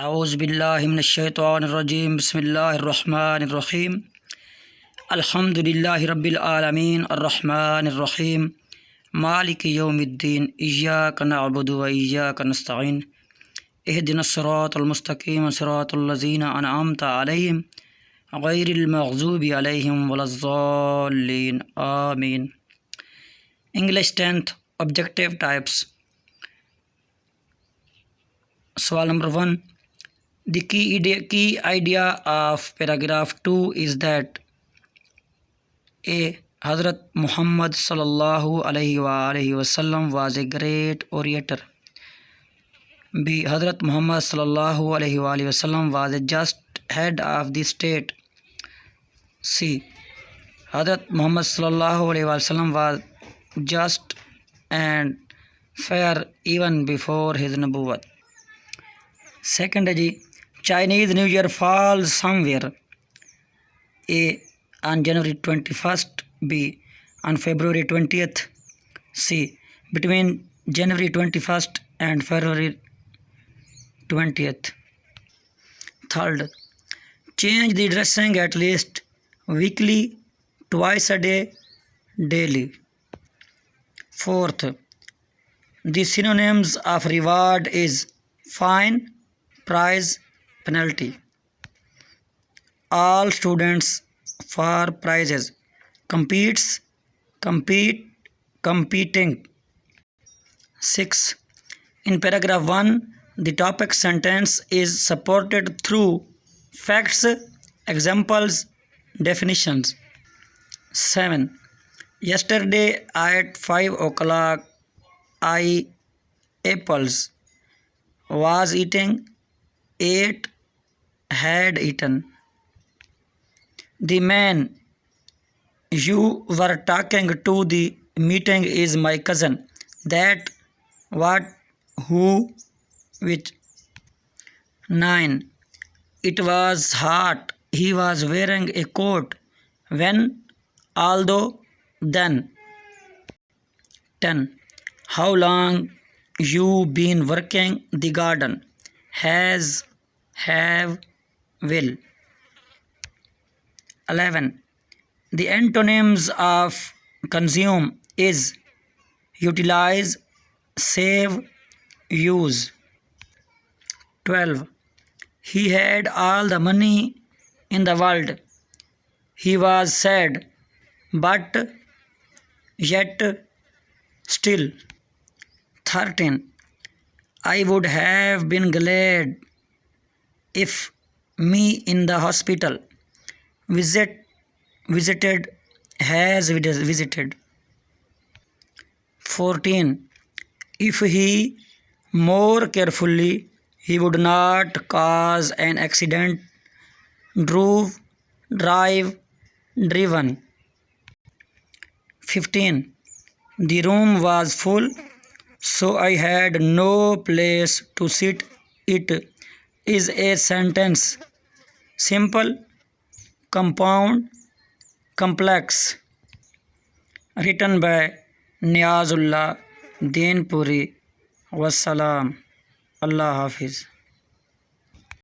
أعوذ بالله من الشيطان الرجيم بسم الله الرحمن الرحيم الحمد لله رب العالمين الرحمن الرحيم مالك يوم الدين إياك نعبد وإياك نستعين اهدنا الصراط المستقيم صراط الذين أنعمت عليهم غير المغضوب عليهم ولا الضالين آمين. English 10th Objective Types. Soal number 1. The key idea of paragraph 2 is that A. Hazrat Muhammad sallallahu alaihi wasallam was a great orator. B. Hazrat Muhammad sallallahu alaihi wasallam was a just head of the state. C. Hazrat Muhammad sallallahu alaihi wasallam was just and fair even before his nubuwwat. Second is Chinese New Year falls somewhere. A. On January 21st. B. On February 20th. C. Between January 21st and February 20th. Third, change the dressing at least weekly, twice a day, daily. Fourth, the synonyms of reward is fine, prize, penalty. All students for prizes. Competing. 6. In paragraph 1, the topic sentence is supported through facts, examples, definitions. 7. Yesterday at 5 o'clock, I apples was eating, ate, had eaten. The man you were talking to the meeting is my cousin. That, what, who, which. 9. It was hot. He was wearing a coat. When, although, then. 10. How long you been working the garden? Has, have, will. 11. The antonyms of consume is utilize, save, use. 12. He had all the money in the world. He was sad, but yet still. 13. I would have been glad if me in the hospital. Visited, has visited. 14. If he more carefully, he would not cause an accident. Drove, drive, driven. 15. The room was full, so I had no place to sit. It is a sentence. Simple, compound, complex. Written by نیاز, Allah, Deenpuri. Wassalam. Allah Hafiz.